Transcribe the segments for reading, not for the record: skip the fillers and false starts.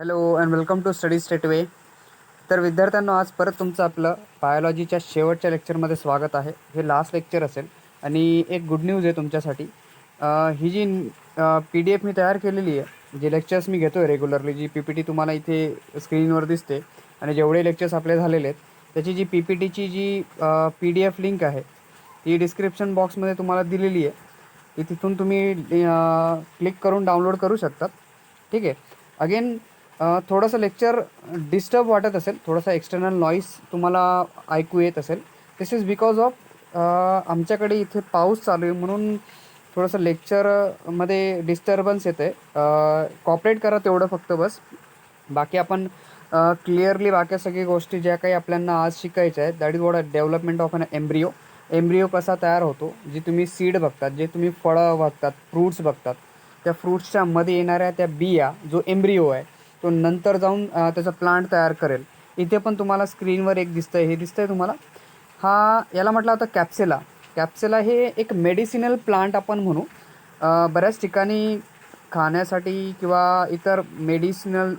Hello and welcome to study straightway. तर विद्यार्थ्यांनो, आज परत तुमचं आपलं बायोलॉजीच्या शेवटच्या लेक्चरमध्ये स्वागत आहे. हे लास्ट लेक्चर असेल आणि एक गुड न्यूज आहे तुमच्यासाठी. ही जी PDF मी तयार केलेली आहे, जे लेक्चर्स मी घेतो आहे रेग्युलरली, जी PPT तुम्हाला इथे स्क्रीनवर दिसते आणि जेवढे लेक्चर्स आपले झालेले आहेत त्याची जी PPTची जी PDF लिंक आहे ती डिस्क्रिप्शन बॉक्समध्ये तुम्हाला दिलेली आहे. ती तिथून तुम्ही क्लिक करून डाउनलोड करू शकतात. ठीक आहे. अगेन थोडंसं लेक्चर डिस्टर्ब वाटत असेल, थोडासा एक्सटर्नल नॉईस तुम्हाला ऐकू येत असेल. दिस इज बिकॉज ऑफ आमच्याकडे इथे पाऊस चालू आहे, म्हणून थोडंसं लेक्चरमध्ये डिस्टर्बन्स येतं आहे. कॉपरेट करा तेवढं फक्त बस. बाकी आपण क्लिअरली बाकी सगळी गोष्टी ज्या काही आपल्याला आज शिकायच्या आहेत, that is what development of an embryo. Embryo कसा तयार होतो, जी तुम्ही सीड बघतात, जे तुम्ही फळं बघतात, फ्रूट्स बघतात, त्या फ्रूट्सच्या मध्ये येणाऱ्या त्या बिया, जो एम्ब्रिओ आहे तो नंतर जाऊन त्याचा प्लांट तयार करेल. इथे पण तुम्हाला स्क्रीनवर एक दिसतंय, हे दिसतंय तुम्हाला, हा याला म्हटलं होतं कॅप्सेला. कॅप्सेला हे एक मेडिसिनल प्लांट आपण म्हणू. बऱ्याच ठिकाणी खाण्यासाठी किंवा इतर मेडिसिनल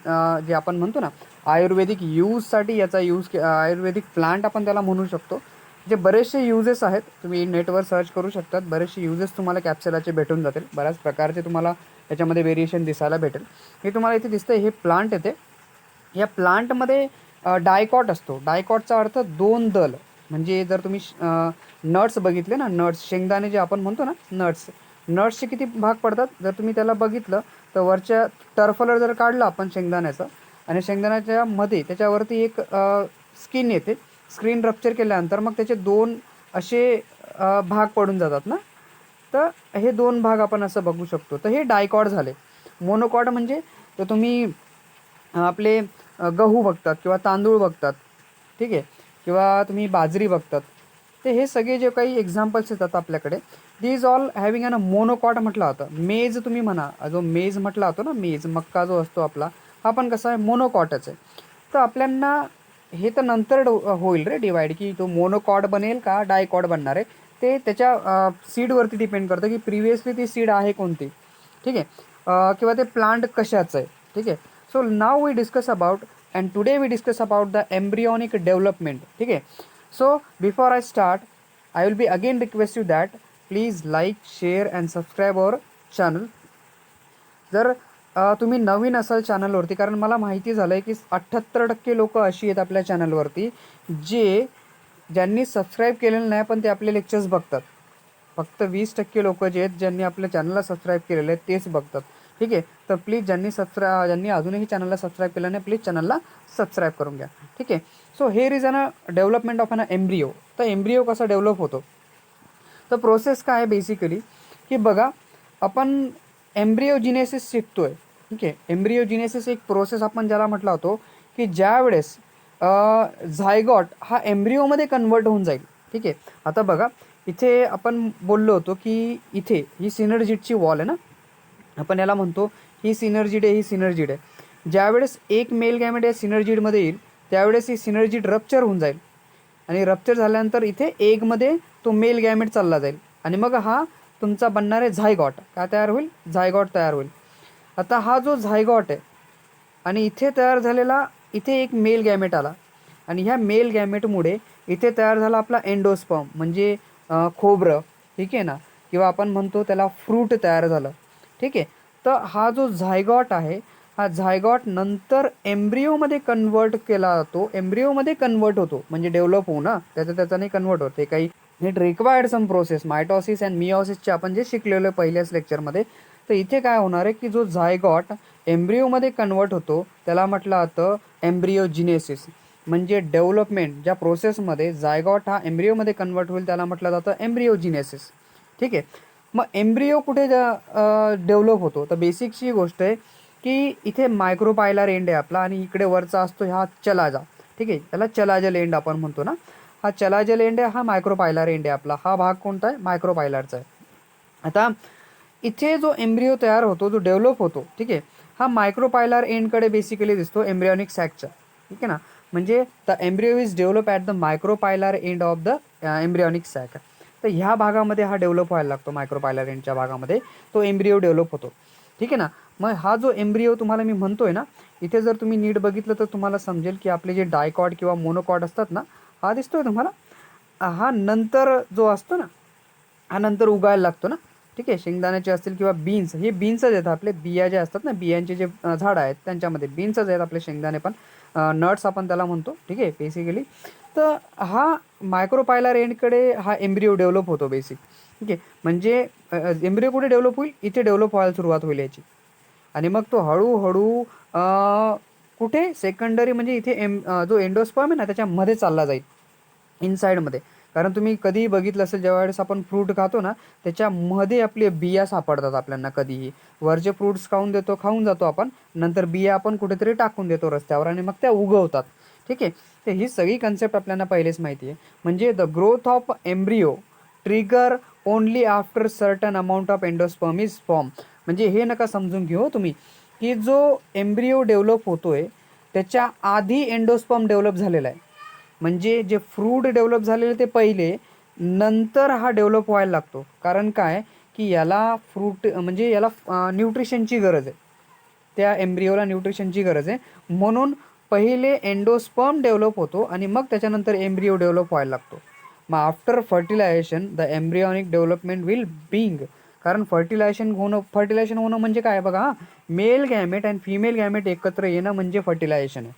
जे आपण म्हणतो ना, आयुर्वेदिक यूजसाठी याचा यूज, आयुर्वेदिक प्लांट आपण त्याला म्हणू शकतो. जे बरेचसे यूजेस आहेत, तुम्ही नेटवर सर्च करू शकतात, बरेचसे यूजेस तुम्हाला कॅप्सेलाचे भेटून जातील. बऱ्याच प्रकारचे तुम्हाला याच्यामध्ये व्हेरिएशन दिसायला भेटेल. हे तुम्हाला इथे दिसतं, हे प्लांट येते. या प्लांटमध्ये डायकॉट असतो. डायकॉटचा अर्थ दोन दल. म्हणजे जर तुम्ही नट्स बघितले ना, नट्स, शेंगदाणे जे आपण म्हणतो ना, नट्सचे किती भाग पडतात जर तुम्ही त्याला बघितलं तर, वरच्या टर्फलर जर काढलं आपण शेंगदाण्याचं आणि शेंगदाण्याच्या मध्ये त्याच्यावरती एक स्किन येते. स्क्रीन रप्चर केल्यानंतर मग त्याचे दोन असे भाग पडून जातात ना, तर हे दोन भाग आपण असं बघू शकतो. तर हे डायकॉट झाले. मोनोकॉट म्हणजे तर तुम्ही आपले गहू बघतात किंवा तांदूळ बघतात, ठीक आहे, किंवा तुम्ही बाजरी बघतात. ते हे सगळे जे काही एक्झाम्पल्स येतात आपल्याकडे, these all having an a monocot म्हटलं होतं. मेज तुम्ही म्हणा, जो मेज म्हटला होतो ना, मेज मक्का जो असतो आपला, हा पण कसा आहे, मोनोकॉटच आहे. तर आपल्यांना हे तर नंतर होईल रे डिवाईड, की तो मोनोकॉट बनेल का डायकॉट बनणार आहे, ते त्याच्या सीडवरती डिपेंड करतं की प्रिव्हियसली ती सीड आहे कोणती, ठीक आहे, किंवा ते प्लांट कशाचं आहे, ठीक आहे. So now we discuss about and today we discuss about the embryonic development. ठीक आहे. So before I start, I will be again request you that please like, share and subscribe our channel. जर तुम्ही नवीन असाल चॅनलवरती, कारण मला माहिती झालं आहे की 78% लोकं अशी आहेत आपल्या चॅनलवरती ज्यांनी सबस्क्राईब केलेलं नाही, पण ते आपले लेक्चर्स बघतात. फक्त 20% लोकं जे आहेत ज्यांनी आपल्या चॅनलला सबस्क्राईब केलेलं आहे तेच बघतात. ठीक आहे. तर प्लीज ज्यांनी अजूनही चॅनलला सबस्क्राईब केलं नाही, प्लीज चॅनलला सबस्क्राईब करून घ्या. ठीक आहे. So here is an development of an embryo. तर एम्ब्रिओ कसा डेव्हलप होतो, तर प्रोसेस काय आहे बेसिकली, की बघा, आपण एम्ब्रिओजिनेसिस शिकतोय. ठीक आहे. एम्ब्रिओजिनेसिस एक प्रोसेस आपण ज्याला म्हटला होतो, की ज्या वेळेस झायगॉट हा एम्ब्रिओमध्ये कन्वर्ट होऊन जाईल. ठीक आहे. आता बघा, इथे आपण बोललो होतो की इथे ही सिनर्जिडची वॉल आहे ना, आपण याला म्हणतो ही सिनर्जिड आहे, ही सिनर्जिड आहे. ज्यावेळेस एक मेल गॅमेट या सिनर्जिडमध्ये येईल त्यावेळेस ही सिनर्जिड रप्चर होऊन जाईल आणि रप्चर झाल्यानंतर इथे एगमध्ये तो मेल गॅमेट चालला जाईल आणि मग हा तुमचा बनणार आहे झायगॉट. काय तयार होईल, झायगॉट तयार होईल. आता हा जो झायगॉट आहे आणि इथे तयार झालेला, इथे एक मेल गॅमेट आला आणि ह्या मेल गॅमेटमुळे इथे तयार झाला आपला एंडोस्पर्म, म्हणजे खोबरं. ठीक आहे ना, किंवा आपण म्हणतो त्याला फ्रूट तयार झालं. ठीक आहे. तर हा जो झायगॉट आहे, हा झायगॉट नंतर एम्ब्रिओमध्ये कन्वर्ट केला जातो, एम्ब्रिओमध्ये कन्वर्ट होतो, म्हणजे डेव्हलप होऊ ना, त्याच्याने कन्वर्ट होते. काही it required some process, mitosis and मिओसिसचे आपण जे शिकलेलो आहे पहिल्याच लेक्चरमध्ये. तर इथे काय होणार आहे, की जो झायगॉट एम्ब्रिओमध्ये कन्वर्ट होतो त्याला म्हटलं जातं एम्ब्रिओजिनेसिस. म्हणजे डेव्हलपमेंट ज्या प्रोसेसमध्ये झायगॉट हा एम्ब्रिओमध्ये कन्वर्ट होईल त्याला म्हटलं जातं एम्ब्रिओजिनेसिस. ठीक आहे. मग एम्ब्रिओ कुठे डेव्हलप होतो, तर बेसिकची गोष्ट आहे की इथे मायक्रोपायलर एंड आहे आपला आणि इकडे वरचा असतो हा चलाजा. ठीक आहे. त्याला चलाजल एंड आपण म्हणतो ना, हा चलाजल एंड आहे, हा मायक्रोपायलर एंड आहे आपला. हा भाग कोणता आहे, मायक्रोपायलरचा आहे. आता इथे जो एम्ब्रिओ तयार होतो, जो डेव्हलप होतो, ठीक आहे, हा मायक्रोपायलर एंडकडे बेसिकली दिसतो एम्ब्रियॉनिक सॅकच्या. ठीक आहे ना, म्हणजे the embryo is develop at the micropylar end of the embryonic sac. तर ह्या भागामध्ये हा डेव्हलप व्हायला लागतो, मायक्रोपायलर एंडच्या भागामध्ये तो एम्ब्रिओ डेव्हलप होतो. ठीक आहे ना. मग हा जो एम्ब्रिओ तुम्हाला मी म्हणतोय ना, इथे जर तुम्ही नीट बघितलं तर तुम्हाला समजेल की आपले जे डायकॉट किंवा मोनोकॉट असतात ना, हा दिसतोय तुम्हाला, हा नंतर जो असतो ना, हा नंतर उगायला लागतो ना. ठीक आहे, शेंगदाण्याचे असतील किंवा बीन्स, हे बीन्सच आहेत आपले, बिया जे असतात ना, बियांचे जे झाड आहेत त्यांच्यामध्ये बीन्सच आहेत आपले शेंगदाणे पण, नट्स आपण त्याला म्हणतो. ठीक आहे बेसिकली. तर हा मायक्रोपायलर एंडकडे हा एम्ब्रिओ डेव्हलप होतो बेसिक. ठीक आहे, म्हणजे एम्ब्रिओ कुठे डेव्हलप होईल, इथे डेव्हलप व्हायला सुरुवात होईल याची. आणि मग तो हळूहळू कुठे सेकंडरी म्हणजे इथे जो एंडोस्पर्म आहे ना त्याच्यामध्ये चालला जाईल, इनसाइडमध्ये. कारण तुम्ही कधीही बघितलं असेल, ज्यावेळेस आपण फ्रूट खातो ना, त्याच्यामध्ये आपले बिया सापडतात आपल्याला कधीही. वरचे फ्रूट्स खाऊन जातो आपण, नंतर बिया आपण कुठेतरी टाकून देतो रस्त्यावर आणि मग त्या उगवतात. ठीक आहे, तर ही सगळी कन्सेप्ट आपल्याला पहिलेच माहिती आहे. म्हणजे the growth of embryo trigger only after certain amount of endosperm is form. म्हणजे हे नका समजून घेऊ तुम्ही, की जो एम्ब्रिओ डेव्हलप होतोय त्याच्या आधी एंडोस्पर्म डेव्हलप झालेला आहे. म्हणजे जे फ्रूट डेव्हलप झालेले ते पहिले, नंतर हा डेव्हलप व्हायला लागतो. कारण काय, की याला फ्रूट म्हणजे याला न्यूट्रिशनची गरज आहे, त्या एम्ब्रिओला न्यूट्रिशनची गरज आहे. म्हणून पहिले एंडोस्पर्म डेव्हलप होतो आणि मग त्याच्यानंतर एम्ब्रिओ डेव्हलप व्हायला लागतो. मग after fertilisation the embryonic development will बिंग. कारण फर्टिलायझेशन होणं म्हणजे काय बघा, मेल गॅमेट आणि फिमेल गॅमेट एकत्र येणं म्हणजे फर्टिलायझेशन आहे.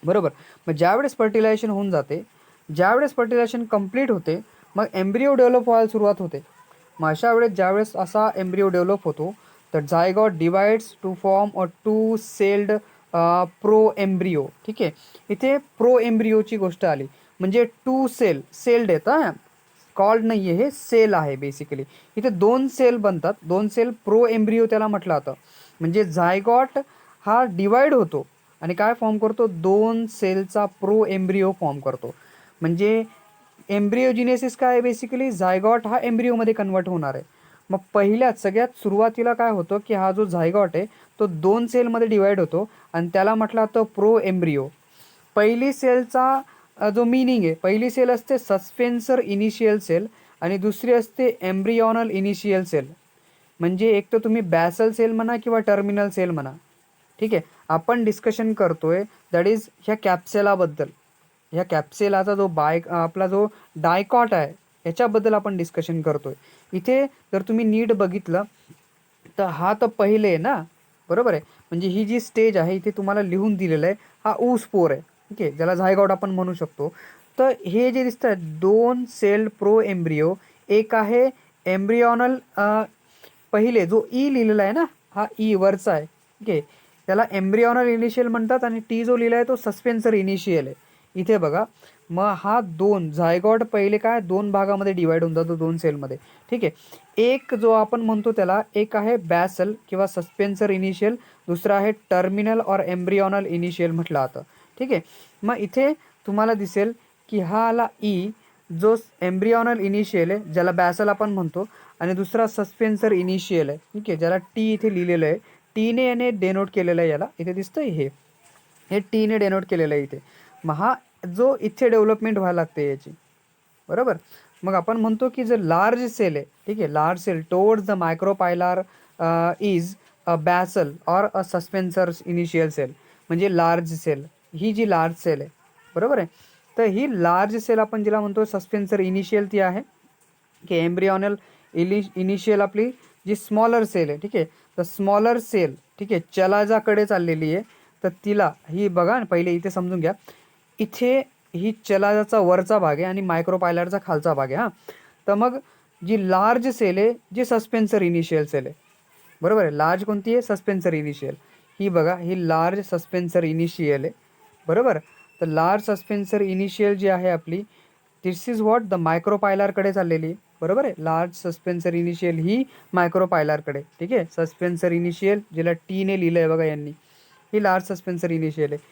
बरोबर. मग ज्यावेळेस फर्टिलायझेशन होऊन जाते, ज्यावेळेस फर्टिलायझेशन कंप्लीट होते, मग एम्ब्रिओ डेव्हलप व्हायला सुरुवात होते. मग अशा वेळेस ज्यावेळेस असा एम्ब्रिओ डेव्हलप होतो, तर zygote divides to form a two celled proembryo. ठीक आहे, इथे प्रो एम्ब्रिओची गोष्ट आली, म्हणजे टू सेल्ड येतं, कॉल्ड नाही आहे, हे सेल आहे बेसिकली. इथे दोन सेल बनतात, दोन सेल प्रो एम्ब्रिओ त्याला म्हटलं जातं. म्हणजे झायगॉट हा डिवाइड होतो आणि काय फॉर्म करतो, दोन सेलचा प्रो एम्ब्रिओ फॉर्म करतो. म्हणजे एम्ब्रिओजिनेसिस काय आहे बेसिकली, झायगॉट हा एम्ब्रिओमध्ये कन्वर्ट होणार आहे. मग सगळ्यात सुरुवातीला काय होतं, की हा जो झायगॉट आहे तो दोन सेलमध्ये डिवाइड होतो आणि त्याला म्हटलं जातं प्रो एम्ब्रिओ. पहिली सेलचा जो मिनिंग आहे, पहिली सेल असते सस्पेन्सर इनिशियल सेल आणि दुसरी असते एम्ब्रियॉनल इनिशियल सेल. म्हणजे एक तर तुम्ही बॅसल सेल म्हणा किंवा टर्मिनल सेल म्हणा. ठीक आहे, आपण डिस्कशन करतोय दॅट इज ह्या कॅप्सेलाबद्दल. ह्या कॅप्सेलाचा जो आपला जो डायकॉट आहे याच्याबद्दल आपण डिस्कशन करतोय. इथे जर तुम्ही नीट बघितलं तर हा तर पहिले आहे ना, बरोबर आहे. म्हणजे ही जी स्टेज आहे इथे तुम्हाला लिहून दिलेलं आहे, हा ऊ स्पोर आहे. ठीक आहे, ज्याला झायगॉट आपण म्हणू शकतो. तर हे जे दिसत आहे दोन सेल्ड प्रो एम्ब्रिओ, एक आहे एम्ब्रियॉनल, पहिले जो ई लिहिलेला आहे ना, हा ई वरचा आहे. ठीक आहे, त्याला एम्ब्रियॉनल इनिशियल म्हणतात आणि टी जो लिहिला आहे तो सस्पेन्सर इनिशियल आहे. इथे बघा, मग हा दोन झायगॉट पहिले काय दोन भागामध्ये डिवाइड होऊन जातो, दोन सेलमध्ये. ठीक आहे, एक जो आपण म्हणतो त्याला, एक आहे बॅसल किंवा सस्पेन्सर इनिशियल, दुसरा आहे टर्मिनल और एम्ब्रियॉनल इनिशियल म्हटलं जातं. ठीक आहे, मग इथे तुम्हाला दिसेल की हा आला ई, जो एम्ब्रियॉनल इनिशियल आहे ज्याला बॅसल आपण म्हणतो, आणि दुसरा सस्पेन्सर इनिशियल आहे. ठीक आहे, ज्याला टी इथे लिहिलेलं आहे, टीने याने डेनोट केलेलं आहे, याला इथे दिसतंय हे टीने डेनोट केलेलं आहे इथे. मग हा जो इथे डेव्हलपमेंट व्हायला लागते याची, बरोबर. मग आपण म्हणतो की जर लार्ज सेल आहे, ठीक आहे, large cell towards the micropylar is a basal or a suspensor initial cell. म्हणजे लार्ज सेल, ही जी लार्ज सेल आहे, बरोबर आहे. तर ही लार्ज सेल आपण जिला म्हणतो सस्पेन्सर इनिशियल ती आहे, की एम्ब्रियॉनल इनिशियल आपली जी स्मॉलर सेल आहे. ठीक आहे, तर स्मॉलर सेल, ठीक आहे, चलाजाकडे चाललेली आहे. तर तिला ही बघा पहिले इथे समजून घ्या, इथे ही चलाजाचा वरचा भाग आहे आणि मायक्रोपायलरचा खालचा भाग आहे. हां, तर मग जी लार्ज सेल आहे, जी सस्पेन्सर इनिशियल सेल आहे, बरोबर आहे. लार्ज कोणती आहे, सस्पेन्सर इनिशियल. ही बघा, ही लार्ज सस्पेन्सर इनिशियल आहे, बरोबर. तर लार्ज सस्पेन्सर इनिशियल जी आहे आपली, दिस इज व्हॉट द मायक्रोपायलरकडे चाललेली आहे, बरोबर आहे. लार्ज सस्पेन्सर इनिशियल ही मायक्रोपायलरकडे. ठीक आहे, सस्पेन्सर इनिशियल जिला टीने लिहिलं आहे बघा यांनी, ही लार्ज सस्पेन्सर इनिशियल आहे.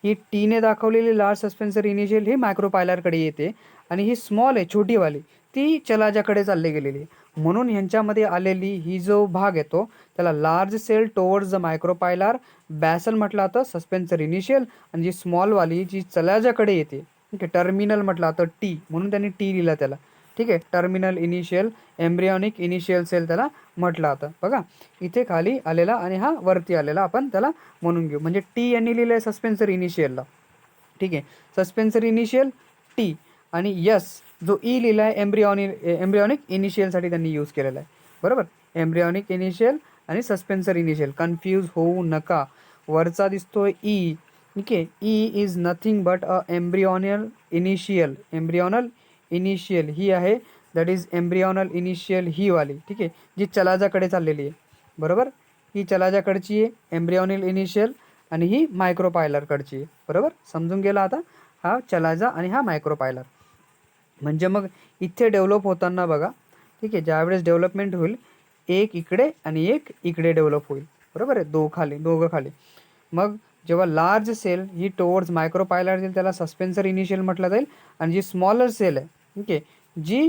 ही टीने दाखवलेली लार्ज सस्पेन्सर इनिशियल ही मायक्रोपायलरकडे येते आणि ही स्मॉल आहे छोटीवाली, ती चलाजाकडे चालली गेलेली आहे. म्हणून ह्यांच्यामध्ये आलेली ही जो भाग येतो त्याला लार्ज सेल टोवर्ड्स द मायक्रोपायलर बॅसल म्हटलं जातं, सस्पेन्सर इनिशियल. आणि जी स्मॉलवाली जी चलाजाकडे येते, ठीक आहे, टर्मिनल म्हटलं जातं टी, म्हणून त्यांनी टी लिहिला त्याला. ठीक आहे. Terminal initial embryonic initial cell त्याला म्हटलं जातं. बघा इथे खाली आलेला आणि हा वरती आलेला आपण त्याला म्हणून घेऊ. म्हणजे टी यांनी लिहिलं आहे सस्पेन्सर इनिशियलला, ठीक आहे. सस्पेन्सर इनिशियल टी आणि यस जो ई लिहिला आहे एम्ब्रियॉनिक इनिशियलसाठी त्यांनी यूज केलेला आहे. बरोबर. एम्ब्रियॉनिक इनिशियल आणि सस्पेन्सर इनिशियल कन्फ्यूज होऊ नका. वरचा दिसतोय ई, ठीक आहे. E is nothing but a embryonal initial ही आहे, दॅट इज एम्ब्रियॉनल इनिशियल ही वाली, ठीक आहे, जी चलाजाकडे चाललेली आहे. बरोबर. ही चलाजाकडची आहे एम्ब्रियॉनल इनिशियल आणि ही मायक्रोपायलरकडची आहे. बरोबर. समजून गेला आता. हा चलाजा आणि हा मायक्रोपायलर. म्हणजे मग इथे डेव्हलप होताना बघा, ठीक आहे, ज्यावेळेस डेव्हलपमेंट होईल एक इकडे आणि एक इकडे डेव्हलप होईल. बरोबर आहे. दोघं खाली. मग जेव्हा लार्ज सेल ही टुवर्ड्स मायक्रोपायलर जाईल त्याला सस्पेन्सर इनिशियल म्हटलं जाईल आणि जी स्मॉलर सेल आहे, ठीक आहे, जी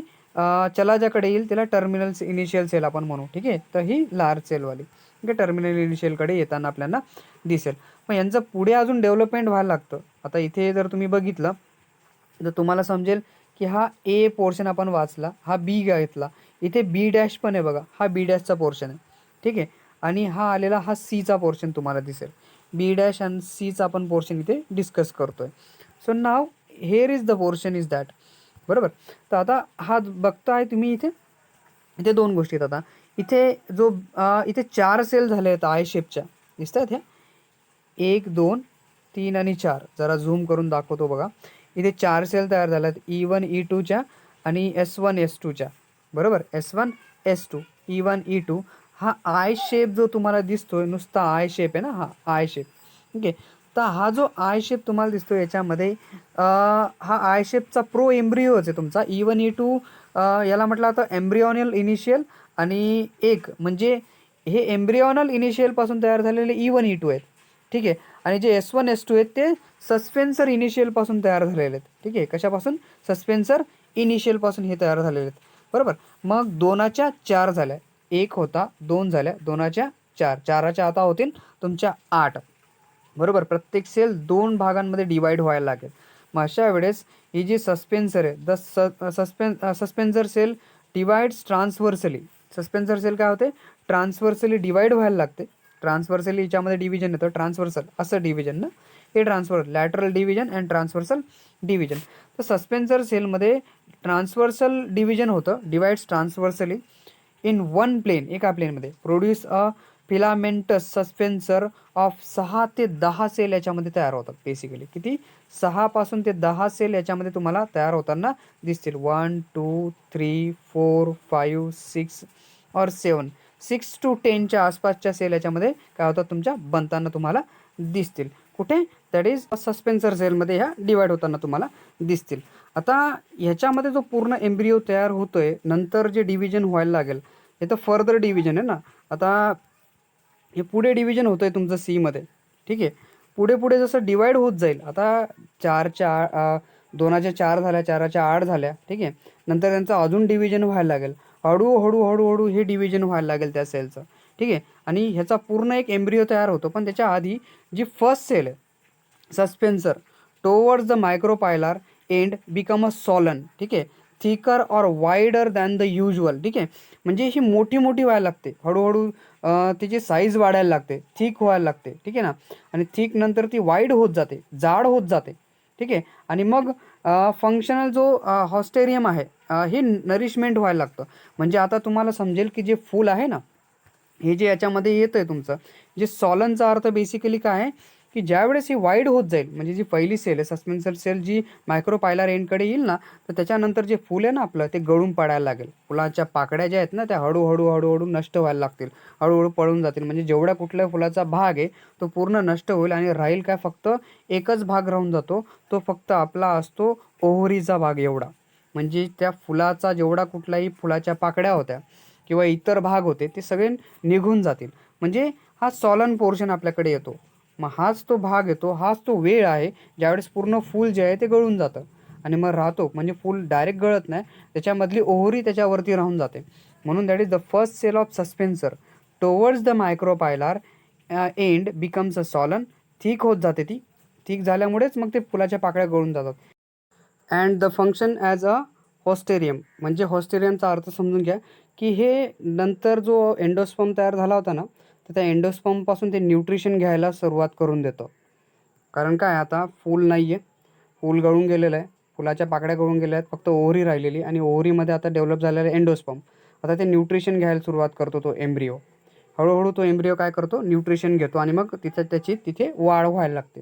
चलाजाकडे येईल त्याला टर्मिनल इनिशियल सेल आपण म्हणू. ठीक आहे. तर ही लार्ज सेलवाली, ठीक आहे, टर्मिनल इनिशियलकडे येताना आपल्याला दिसेल. मग यांचं पुढे अजून डेव्हलपमेंट व्हायला लागतं. आता इथे जर तुम्ही बघितलं तर तुम्हाला समजेल की हा ए पोर्शन आपण वाचला, हा बी घेतला, इथे बी डॅश पण आहे बघा, हा बी डॅशचा पोर्शन आहे. ठीक आहे. आणि हा आलेला हा सीचा पोर्शन तुम्हाला दिसेल. बी डॅश आणि सीचा आपण पोर्शन इथे डिस्कस करतोय. So now hair is the portion is that. बरोबर. तर आता हा बघताय तुम्ही इथे, इथे दोन गोष्टी आहेत. आता इथे जो इथे 4 सेल झाले आहेत आय शेपच्या, दिसत आहेत ह्या 1 2 3 आणि 4. जरा झूम करून दाखवतो बघा. इथे 4 सेल तयार झाल्यात E1 E2च्या आणि S1 S2च्या. बरोबर. S1 S2 E1 E2. हा आय शेप जो तुम्हाला दिसतोय नुसता आय शेप आहे ना, हा आय शेप. ठीक आहे. तर हा जो आय शेप तुम्हाला दिसतोय याच्यामध्ये हा आय शेपचा प्रो एम्ब्रिओच आहे तुमचा. E1 E2 याला म्हटलं आता एम्ब्रियॉनल इनिशियल आणि एक म्हणजे हे एम्ब्रियॉनल इनिशियलपासून तयार झालेले E1 E2 आहेत. ठीक आहे. आणि जे S1 S2 आहेत ते सस्पेन्सर इनिशियलपासून तयार झालेले आहेत. ठीक आहे. कशापासून? सस्पेन्सर इनिशियलपासून हे तयार झालेले आहेत. बरोबर. मग 2च्या 4 झाल्या. 1 होता, 2 झाल्या, 2च्या 4, 4च्या आता होतील तुमच्या 8. बरोबर. प्रत्येक सेल 2 भागांमध्ये डिवाईड व्हायला लागेल. मग अशा वेळेस ही जी सस्पेन्सर आहे, suspensor sale divides ट्रान्सव्हर्सली. Suspensor sale काय होते? ट्रान्सव्हर्सली डिवाइड व्हायला लागते. ट्रान्सव्हर्सली याच्यामध्ये डिव्हिजन येतं, ट्रान्सव्हर्सल असं डिव्हिजन ना, हे transfer lateral division and transversal division. तर सस्पेन्सर सेलमध्ये ट्रान्सव्हर्सल डिव्हिजन होतं, डिवाइड्स ट्रान्सव्हर्सली इन वन प्लेन, एका प्लेनमध्ये. Produce a filamentous suspensor of 6 ते 10 सेल याच्यामध्ये तयार होतात. बेसिकली किती? 6 पासून ते 10 सेल याच्यामध्ये तुम्हाला तयार होताना दिसतील. 1 2 3 4 5 6 और 7, 6 to 10च्या आसपासच्या सेल याच्यामध्ये काय होतात तुमच्या बनताना तुम्हाला दिसतील. कुठे? दॅट इज सस्पेन्सर सेलमध्ये ह्या डिवाइड होताना तुम्हाला दिसतील. आता ह्याच्यामध्ये जो पूर्ण एम्ब्रिओ तयार होतोय नंतर जे डिव्हिजन व्हायला लागेल हे तर फर्दर डिव्हिजन आहे ना. आता हे पुढे डिव्हिजन होतंय तुमचं सीमध्ये. ठीक आहे. पुढे पुढे जसं डिवाइड होत जाईल, आता 2च्या 4 झाल्या, 4च्या 8 झाल्या. ठीक आहे. नंतर त्यांचं अजून डिव्हिजन व्हायला लागेल. हळूहळू हे डिव्हिजन व्हायला लागेल त्या सेलचं. ठीक आहे. आणि ह्याचा पूर्ण एक एम्ब्रिओ तयार होतो. पण त्याच्या आधी जी फर्स्ट सेल आहे suspensor towards the micropylar end become a swollen. ठीक आहे. थिकर और वाइडर दॅन द युज्युअल. ठीक आहे. म्हणजे ही मोठी व्हायला लागते. हळूहळू तिची साईज वाढायला लागते, थिक व्हायला लागते. ठीक आहे ना. आणि थिक नंतर ती वाईड होत जाते, जाड होत जाते. ठीक आहे. आणि मग फंक्शनल जो हॉस्टेरियम आहे हे नरिशमेंट व्हायला लागतं. म्हणजे आता तुम्हाला समजेल की जे फूल आहे ना, हे जे याच्यामध्ये येतं आहे तुमचं, जे सॉलनचा अर्थ बेसिकली काय आहे की ज्यावेळेस ही वाईड होत जाईल, म्हणजे जी पहिली सेल आहे सस्पेन्सर सेल जी मायक्रोपायलर एंडकडे येईल ना, तर त्याच्यानंतर जे फूल आहे ना आपलं ते गळून पडायला लागेल. फुलाच्या पाकड्या ज्या आहेत ना त्या हळूहळू नष्ट व्हायला लागतील, हळूहळू पळून जातील. म्हणजे जेवढ्या कुठल्या फुलाचा भाग आहे तो पूर्ण नष्ट होईल आणि राहील काय, फक्त एकच भाग राहून जातो. तो फक्त आपला असतो ओव्हरीचा भाग एवढा. म्हणजे त्या फुलाचा जेवढा कुठल्याही फुलाच्या पाकड्या होत्या किंवा इतर भाग होते ते सगळे निघून जातील. म्हणजे हा सॉलन पोर्शन आपल्याकडे येतो. मग हाच तो भाग येतो, हाच तो वेळ आहे ज्यावेळेस पूर्ण फूल जे आहे ते गळून जातं आणि मग राहतो. म्हणजे फूल डायरेक्ट गळत नाही, त्याच्यामधली ओव्हरी त्याच्यावरती राहून जाते. म्हणून that is the first cell of suspensor towards the micropylar end becomes a swollen. Thick होत जाते ती. थिक झाल्यामुळेच मग ते फुलाच्या पाकळ्या गळून जातात. And the function as a haustorium. म्हणजे होस्टेरियमचा अर्थ समजून घ्या, की हे नंतर जो एंडोस्पर्म तयार झाला होता ना, तर त्या एंडोस्पर्मपासून ते न्यूट्रिशन घ्यायला सुरुवात करून देतं. कारण काय आता फूल नाही आहे, फूल गळून गेलेलं आहे, फुलाच्या पाकळ्या गळून गेल्या आहेत, फक्त ओव्हरी राहिलेली आणि ओव्हरीमध्ये आता डेव्हलप झालेलं एंडोस्पर्म. आता ते न्यूट्रिशन घ्यायला सुरुवात करतो तो एम्ब्रिओ. हळूहळू तो एम्ब्रिओ काय करतो, न्यूट्रिशन घेतो आणि मग त्याची तिथे वाढ व्हायला लागते.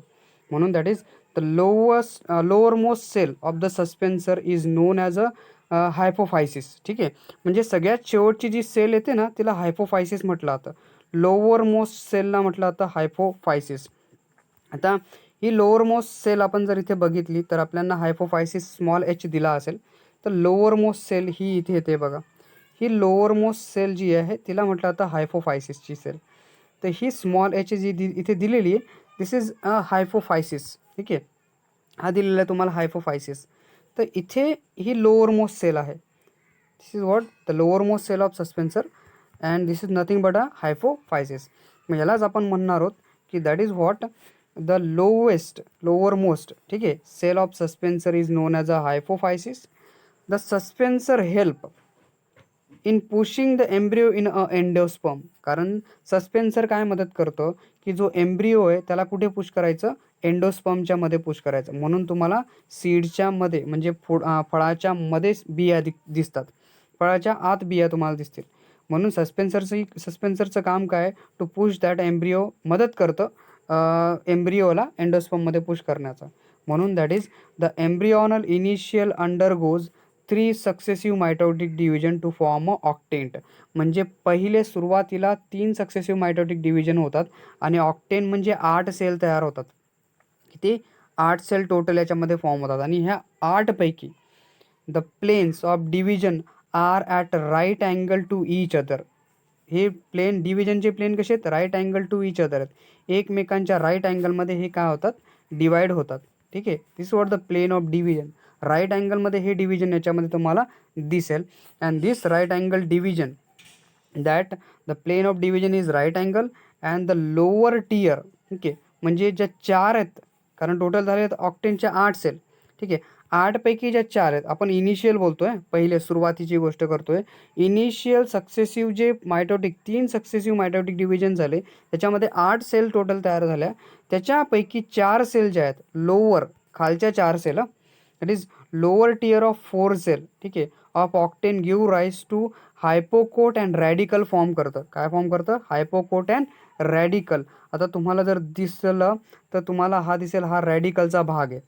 म्हणून that is the lowermost cell of the suspensor is known as a hypophysis. ठीक आहे, म्हणजे सगळ्यात शेवटची जी सेल येते ना तिला हायपोफायसिस म्हटलं जातं. लोअर मोस्ट सेलला म्हटलं जातं हायपोफायसिस. आता ही लोअर मोस्ट सेल आपण जर इथे बघितली तर आपल्याला हायपोफायसिस स्मॉल एच दिला असेल, तर लोअर मोस्ट सेल ही इथे येते बघा. ही लोअर मोस्ट सेल जी आहे तिला म्हटलं जातं हायपोफायसिसची सेल. तर ही स्मॉल एच जी इथे दिलेली आहे, दिस इज अ हायपोफायसिस. ठीक आहे, हा दिलेला आहे तुम्हाला हायपोफायसिस. तर इथे ही लोअर मोस्ट सेल आहे. This is what the lowermost cell of suspensor and this is nothing but a hypophysis. मग यालाच आपण म्हणणार आहोत की that is what the lowermost. ठीक आहे, cell of suspensor is known as a hypophysis. The suspensor help in pushing the embryo in a endosperm. कारण suspensor काय मदत करतं, की जो एम्ब्रिओ आहे त्याला कुठे पुश करायचं, एंडोस्पर्मच्या मध्ये पुश करायचं. म्हणून तुम्हाला सीडच्या मध्ये म्हणजे फळाच्या मध्येच बिया दिसतात, फळाच्या आत बिया तुम्हाला दिसतील. म्हणून सस्पेन्सरचं काम काय, टू पुश दॅट एम्ब्रिओ, मदत करतं एम्ब्रिओला एंडोस्पर्ममध्ये पुश करण्याचा. म्हणून that is the embryonal initial undergoes 3 successive mitotic division to form a octant. म्हणजे पहिले सुरुवातीला 3 सक्सेसिव्ह मायटोटिक डिव्हिजन होतात आणि ऑक्टेंट म्हणजे 8 सेल तयार होतात. किती, 8 सेल टोटल याच्यामध्ये फॉर्म होतात. आणि ह्या 8 पैकी the planes of division are at right angle to each other. हे डिव्हिजनचे प्लेन कसे आहेत, right angle to each other आहेत. एकमेकांच्या राईट अँगलमध्ये हे काय होतात, डिवाइड होतात. ठीक आहे, this what the plane of division. Right अँगलमध्ये हे डिव्हिजन याच्यामध्ये तुम्हाला दिसेल. And this right angle division, that the plane of division is right angle and the lower tier. ठीक आहे, म्हणजे ज्या 4 आहेत, कारण टोटल झाले आहेत ऑक्टेनच्या 8 सेल. ठीक आहे, 8 पैकी ज्या 4 आहेत, आपण इनिशियल बोलतोय, पहिले सुरुवातीची गोष्ट करतोय. इनिशियल सक्सेसिव्ह जे मायटोटिक 3 सक्सेसिव्ह मायटोटिक डिव्हिजन झाले, त्याच्यामध्ये 8 सेल टोटल तयार झाल्या. त्याच्यापैकी 4 सेल ज्या आहेत लोअर, खालच्या 4 cell, that is lower tier of 4 cell. ठीक आहे, of octant give rise to hypocotyl and radicle form करतं. काय फॉर्म करतं, हायपोकोट अँड रॅडिकल. आता तुम्हाला जर दिसलं तर तुम्हाला हा दिसेल, हा रॅडिकलचा भाग आहे.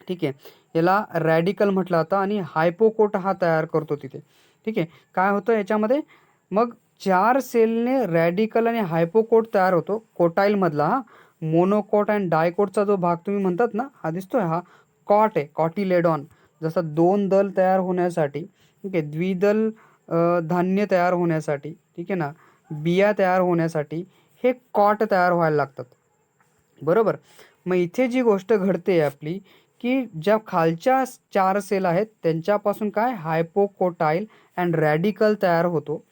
ठीक आहे, याला रॅडिकल म्हटलं जातं आणि हायपोकोट हा तयार करतो तिथे. ठीक आहे, काय होतं याच्यामध्ये, मग 4 सेलने रॅडिकल आणि हायपोकोट तयार होतो. कोटाईलमधला हा मोनोकोट अँड डायकोटचा जो भाग तुम्ही म्हणतात ना, हा दिसतोय, हा कॉट आहे, कॉटिलेडॉन. जसं 2 दल तयार होण्यासाठी, ठीक आहे, द्विदल धान्य तयार होण्यासाठी, ठीक आहे ना, बिया तयार होण्यासाठी हे कॉट तयार व्हायला लागतात. बरोबर. मग इथे जी गोष्ट घडते आपली, की ज्या खालच्या 4 सेल आहेत त्यांच्यापासून काय, हायपोकोटाईल अँड रॅडिकल तयार होतो.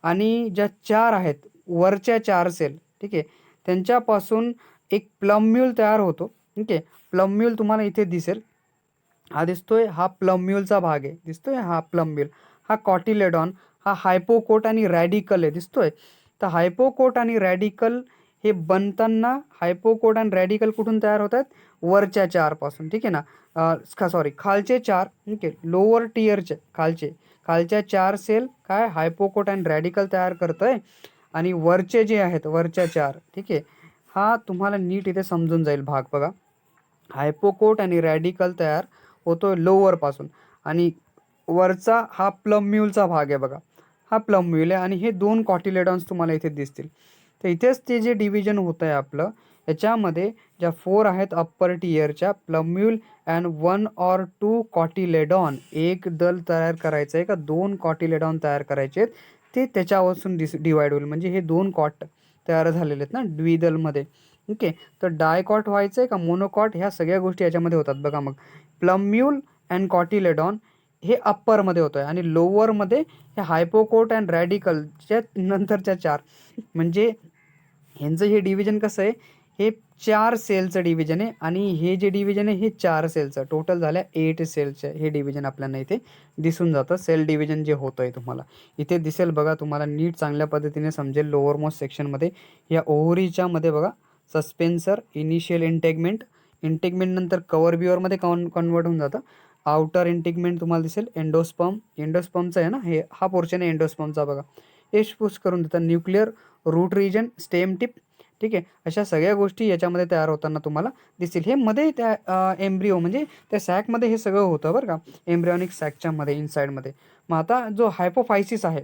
आणि ज्या 4 आहेत वरच्या 4 सेल, ठीक आहे, त्यांच्यापासून एक प्लम्यूल तयार होतो. ठीक आहे, प्लम्यूल तुम्हाला इथे दिसेल, हा दिसतोय, हा प्लम्यूलचा भाग आहे, दिसतोय हा प्लम्यूल. हा कॉटिलेडॉन, हा हायपोकोट आणि रॅडिकल आहे, दिसतोय. तर हायपोकोट आणि रॅडिकल हे बनताना, हायपोकोट आणि रॅडिकल कुठून तयार होतात, वरच्या 4 पासून. ठीक आहे ना, सॉरी, खालचे 4. ठीक आहे, लोअर टियरचे खालच्या 4 सेल काय, हायपोकोट आणि रॅडिकल तयार करतोय. आणि वरचे जे आहेत, वरच्या 4, ठीक आहे, हा तुम्हाला नीट इथे समजून जाईल भाग बघा. हायपोकोट आणि रॅडिकल तयार होतो लोअरपासून आणि वरचा हा प्लम्यूलचा भाग आहे बघा, हा प्लम्यूल आहे. आणि हे 2 कॉटिलेडॉन्स तुम्हाला इथे दिसतील. तर इथेच ते जे डिव्हिजन होतं आहे आपलं, याच्यामध्ये ज्या 4 आहेत अप्पर टियरच्या, प्लम्यूल अँड 1 or 2 कॉटिलेडॉन, एक दल तयार करायचं आहे का 2 कॉटिलेडॉन तयार करायचे आहेत, ते त्याच्यापासून डिवाइड होईल. म्हणजे हे 2 कॉट तयार झालेले आहेत ना द्विदलमध्ये. ओके, तर डायकॉट व्हायचं आहे का मोनोकॉट, ह्या सगळ्या गोष्टी याच्यामध्ये होतात बघा. मग प्लम्यूल अँड कॉटिलेडॉन हे अप्परमध्ये होतं आहे आणि लोअरमध्ये हे हायपोकोट अँड रॅडिकलच्या नंतरच्या 4. म्हणजे ह्यांचं हे डिव्हिजन कसं आहे, हे 4 सेलचं डिव्हिजन आहे आणि हे जे डिव्हिजन आहे हे 4 सेलचं, टोटल झाल्या 8 सेलचं हे डिव्हिजन आपल्याला इथे दिसून जातं. सेल डिव्हिजन जे होतं आहे तुम्हाला इथे दिसेल बघा, तुम्हाला नीट चांगल्या पद्धतीने समजेल. लोअर मोस्ट सेक्शनमध्ये या ओव्हरीच्या मध्ये बघा, सस्पेन्सर, इनिशियल इंटेगमेंट, इंटेगमेंट नंतर कव्हर बिओरमध्ये कन्वर्ट होऊन जातं. आउटर इंटेगमेंट तुम्हाला दिसेल, एंडोस्पर्म, एंडोस्पर्मचं आहे ना हे, हा पोर्शन आहे एंडोस्पर्मचा बघा. एश पुश करून देतात, nuclear, root region, stem tip, ठीक आहे. अशा सगळ्या गोष्टी याच्यामध्ये तयार होताना तुम्हाला दिसतील. हे मध्ये त्या एम्ब्रिओ म्हणजे त्या सॅकमध्ये हे सगळं होतं बरं का, एम्ब्रिओनिक सॅकच्या मध्ये, इनसाईडमध्ये. मग आता जो हायपोफायसिस आहे,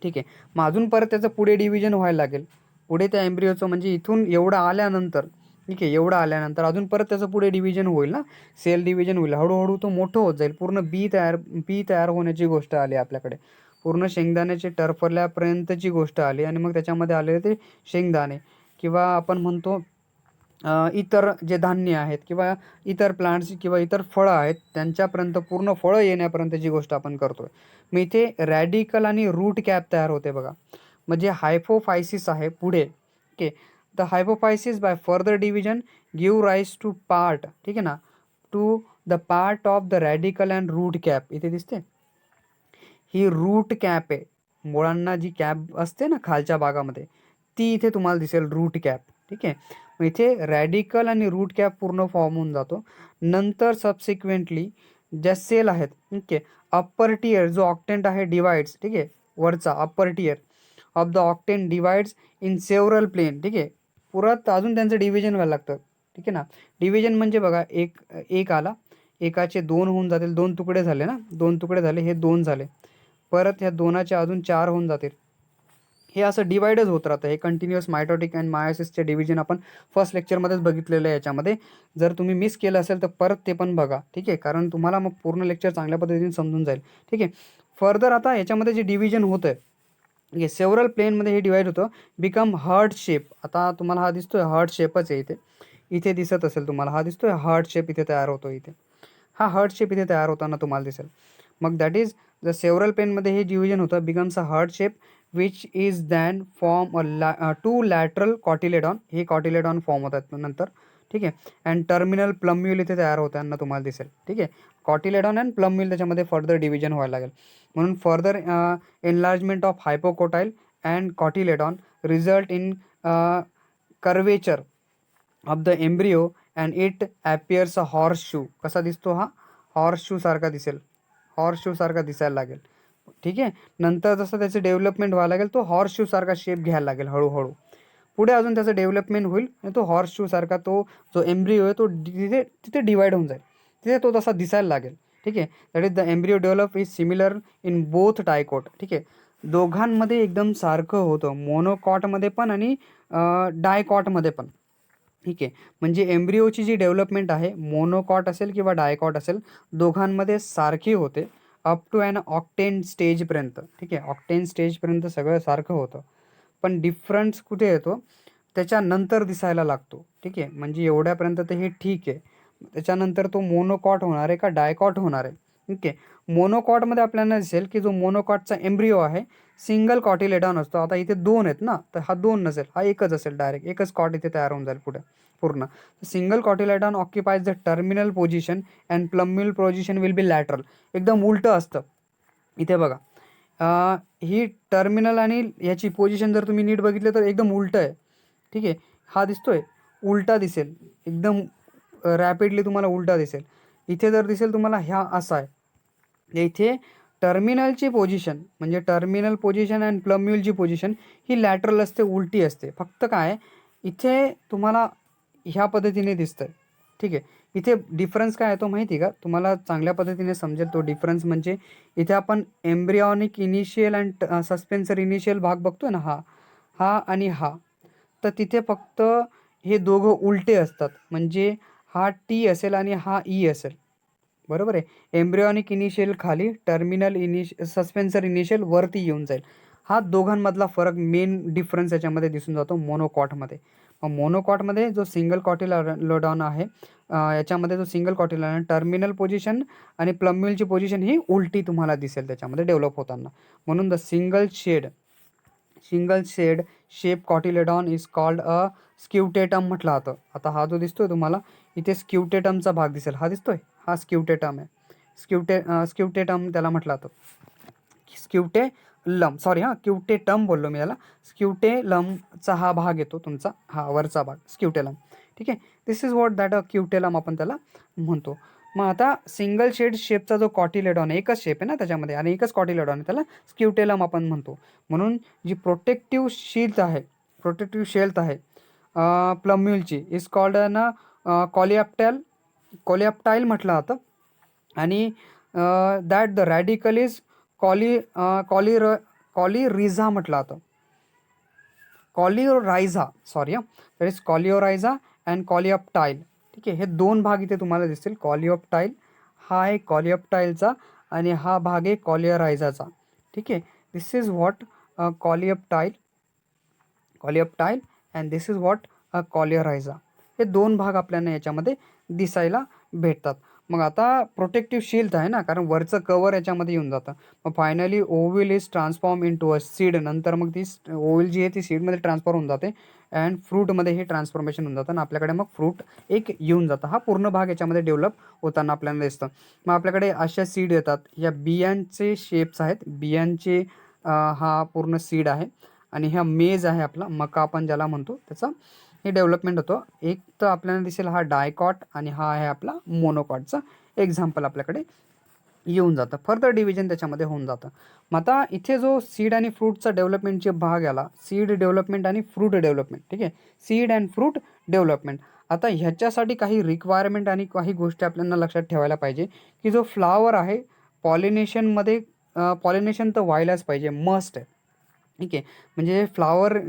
ठीक आहे, मग अजून परत त्याचं पुढे डिव्हिजन व्हायला लागेल. पुढे त्या एम्ब्रिओचं म्हणजे इथून एवढं आल्यानंतर, ठीक आहे, एवढं आल्यानंतर अजून परत त्याचं पुढे डिव्हिजन होईल ना, सेल डिव्हिजन होईल. हळूहळू तो मोठं होत जाईल. पूर्ण बी तयार होण्याची गोष्ट आली आपल्याकडे. पूर्ण शेंगदाण्याचे टरफल्यापर्यंतची गोष्ट आली आणि मग त्याच्यामध्ये आलेले ते शेंगदाणे, किंवा आपण म्हणतो इतर जे धान्य आहेत किंवा इतर प्लांट्स किंवा इतर फळं आहेत त्यांच्यापर्यंत, पूर्ण फळं येण्यापर्यंतची गोष्ट आपण करतोय. मग इथे रॅडिकल आणि रूट कॅप तयार होते बघा. म्हणजे हायपोफायसिस आहे पुढे, okay. The hypophysis by further division give rise to part, ठीक आहे ना, to the part of the radicle and root cap. इथे दिसते ही रूट कॅप आहे. मुळांना जी कॅप असते ना खालच्या भागामध्ये, ती इथे तुम्हाला दिसेल रूट कॅप, ठीक आहे. मग इथे रॅडिकल आणि रूट कॅप पूर्ण फॉर्म होऊन जातो. नंतर सबसिक्वेंटली ज्या सेल आहेत, ओके, अप्पर टियर जो ऑक्टेंट आहे डिवाइड्स, ठीक आहे, वरचा upper tier of the octant divides in several plane, ठीक आहे. पुरात अजून त्यांचं डिव्हिजन व्हायला लागतं, ठीक आहे ना. डिव्हिजन म्हणजे बघा, एक एक आला, एकाचे 2 होऊन जातील, 2 तुकडे झाले ना, 2 तुकडे झाले, हे 2 झाले, परत ह्या 2चे अजून 4 होऊन जातील. हे असं डिवाइडच होत राहतं. हे कंटिन्युअस मायटोटिक अँड मायोसिसचे डिव्हिजन आपण फर्स्ट लेक्चरमध्येच बघितलेलं आहे याच्यामध्ये. जर तुम्ही मिस केलं असेल तर परत ते पण बघा, ठीक आहे, कारण तुम्हाला मग पूर्ण लेक्चर चांगल्या पद्धतीने समजून जाईल, ठीक आहे. फर्दर आता याच्यामध्ये जे डिव्हिजन होतं आहे, ठीक आहे, सेव्हरल प्लेनमध्ये हे डिवाइड होतं, बिकम हार्ट शेप. आता तुम्हाला हा दिसतोय हार्ट शेपच आहे इथे, इथे दिसत असेल तुम्हाला, हा दिसतोय हार्ट शेप इथे तयार होतो. इथे हा हार्ट शेप इथे तयार होताना तुम्हाला दिसेल. मग दॅट इज द सेव्हरल प्लेनमध्ये हे डिव्हिजन होतं, becomes a heart shape which is then form two lateral cotyledon. हे कॉटिलेडॉन फॉर्म होतात नंतर, ठीक आहे. अँड टर्मिनल प्लम्यूल इथे तयार होताना तुम्हाला दिसेल, ठीक आहे. कॉटिलेडॉन अँड प्लम्यूल त्याच्यामध्ये फर्दर डिव्हिजन व्हायला लागेल. म्हणून further enlargement of hypocotyl and cotyledon result in curvature of the embryo and it appears a horseshoe. कसा दिसतो हा, हॉर्स शू सारखा दिसेल, हॉर्स शू सारखा दिसायला लागेल, ठीक आहे. नंतर जसं त्याचं डेव्हलपमेंट व्हायला लागेल, तो हॉर्स शू सारखा शेप घ्यायला लागेल हळूहळू. पुढे अजून त्याचं डेव्हलपमेंट होईल आणि तो हॉर्स शू सारखा तो जो एम्ब्रिओ आहे तो तिथे तिथे डिवाइड होऊन जाईल, तिथे तो तसा दिसायला लागेल, ठीक आहे. That is the embryo develop is similar in both dicot, ठीक आहे. दोघांमध्ये एकदम सारखं होतं, मोनोकॉटमध्ये पण आणि डायकॉटमध्ये पण, ठीक आहे. म्हणजे एम्ब्रिओची जी डेव्हलपमेंट आहे, मोनोकॉट असेल किंवा डायकॉट असेल, दोघांमध्ये सारखी होते अप टू ॲन ऑक्टेन स्टेजपर्यंत, ठीक आहे. ऑक्टेन स्टेजपर्यंत सगळं सारखं होतं, पण डिफरन्स कुठे येतो, त्याच्यानंतर दिसायला लागतो, ठीक आहे. म्हणजे एवढ्यापर्यंत तर हे ठीक आहे. त्याच्यानंतर तो मोनोकॉट होणार आहे का डायकॉट होणार आहे, ठीक आहे. मोनोकॉटमध्ये आपल्याला दिसेल की जो मोनोकॉटचा एम्ब्रिओ आहे, सिंगल कॉटिलेडॉन असतो. आता इथे 2 आहेत ना, तर हा 2 नसेल, हा एकच असेल, डायरेक्ट एकच कॉट इथे तयार होऊन जाईल पुढे पूर्ण. Single cotyledon occupies the terminal position and plumule position will be lateral. एकदम उलटं असतं इथे बघा. ही टर्मिनल आणि ह्याची पोझिशन जर तुम्ही नीट बघितलं तर एकदम उलटं आहे, ठीक आहे. हा दिसतोय उलटा दिसेल, एकदम रॅपिडली तुम्हाला उलटा दिसेल. इथे जर दिसेल तुम्हाला ह्या असा आहे, इथे टर्मिनलची पोझिशन म्हणजे टर्मिनल पोझिशन अँड प्लम्यूलची पोझिशन ही लॅटरल असते, उलटी असते. फक्त काय इथे तुम्हाला ह्या पद्धतीने दिसतंय, ठीक आहे. इथे डिफरन्स काय आहे तो माहिती आहे का तुम्हाला, चांगल्या पद्धतीने समजेल तो डिफरन्स. म्हणजे इथे आपण embryonic initial and suspensor initial भाग बघतोय ना, हा हा आणि हा, तर तिथे फक्त हे दोघं उलटे असतात. म्हणजे हा टी असेल आणि हा ई असेल, बरोबर आहे. एम्ब्रियॉनिक इनिशियल खाली, टर्मिनल सस्पेन्सर इनिशियल वरती येऊन जाईल. हा दोघांमधला फरक, मेन डिफरन्स याच्यामध्ये दिसून जातो मोनोकॉटमध्ये. मग मोनोकॉटमध्ये जो सिंगल कॉटिलेडॉन आहे, याच्यामध्ये जो सिंगल कॉटिलेडॉन टर्मिनल पोझिशन आणि प्लम्यूलची पोझिशन ही उलटी तुम्हाला दिसेल त्याच्यामध्ये डेव्हलप होताना. म्हणून the single shield single shield shape cotyledon is called a scutellum म्हटलं जातं. आता हा जो दिसतोय तुम्हाला इथे स्क्यूटेटमचा भाग दिसेल, हा दिसतोय, हा स्क्यूटेटम आहे. स्क्यूटेटम त्याला म्हटलं जातं. स्क्यूटेलम, सॉरी हां, क्यूटेटम बोललो मी याला. स्क्यूटेलमचा हा भाग येतो तुमचा, हा वरचा भाग स्क्यूटेलम. ठीक आहे, दिस इज वॉट दॅट अ क्यूटेलम आपण त्याला म्हणतो. मग आता सिंगल शेड शेपचा जो कॉटिलेडॉन आहे, एकच शेप आहे ना त्याच्यामध्ये आणि एकच कॉटिलेडॉन आहे, त्याला स्क्यूटेलम आपण म्हणतो. म्हणून जी प्रोटेक्टिव्ह शील्ड आहे, प्रोटेक्टिव्ह शेल्थ आहे प्लम्यूलची इज कॉल्ड ना कॉलिॲप्टाईल म्हटलं जातं. आणि दॅट द रॅडिकल इज कॉली कॉलिरिझा म्हटलं जातं. कॉलिओरायझा, सॉरी हां, दॅट इज कॉलिओरायझा अँड कॉलिऑप्टाईल. ठीक आहे, हे दोन भाग इथे तुम्हाला दिसतील. कॉलिऑप्टाईल हा आहे कॉलिऑप्टाईलचा आणि हा भाग आहे कॉलिओरायझाचा. ठीक आहे, this is what coleoptile coleoptile and this is what coleorhiza. हे दोन भाग आपल्याला याच्यामध्ये दिसायला भेटतात. मग आता प्रोटेक्टिव्ह शील्ड आहे ना, कारण वरचं कवर याच्यामध्ये येऊन जातं. मग finally ovule is transform into a seed. नंतर मग ती ओव्हिल जी आहे ती सीडमध्ये ट्रान्सफॉर्म होऊन जाते अँड फ्रूटमध्ये हे ट्रान्सफॉर्मेशन होऊन जातं आणि आपल्याकडे मग फ्रूट एक येऊन जातं. हा पूर्ण भाग याच्यामध्ये डेव्हलप होताना आपल्याला दिसतं. मग आपल्याकडे अशा सीड येतात, या बियांचे शेप्स आहेत, बियांचे हा पूर्ण सीड आहे आणि हा मेज आहे आपला मका आपण ज्याला म्हणतो, त्याचा हे डेव्हलपमेंट होतं. एक तर आपल्याला दिसेल हा डायकॉट आणि हा आहे आपला मोनोकॉटचा एक्झाम्पल आपल्याकडे येऊन जातं. फर्दर डिव्हिजन त्याच्यामध्ये होऊन जातं. मग आता इथे जो सीड आणि फ्रूटचा डेव्हलपमेंटचे भाग आला, सीड डेव्हलपमेंट आणि फ्रूट डेव्हलपमेंट. ठीक आहे, सीड अँड फ्रूट डेव्हलपमेंट. आता ह्याच्यासाठी काही रिक्वायरमेंट आणि काही गोष्टी आपल्याला लक्षात ठेवायला पाहिजे, की जो फ्लावर आहे पॉलिनेशनमध्ये पॉलिनेशन तर व्हायलाच पाहिजे, मस्ट आहे. ठीक आहे, म्हणजे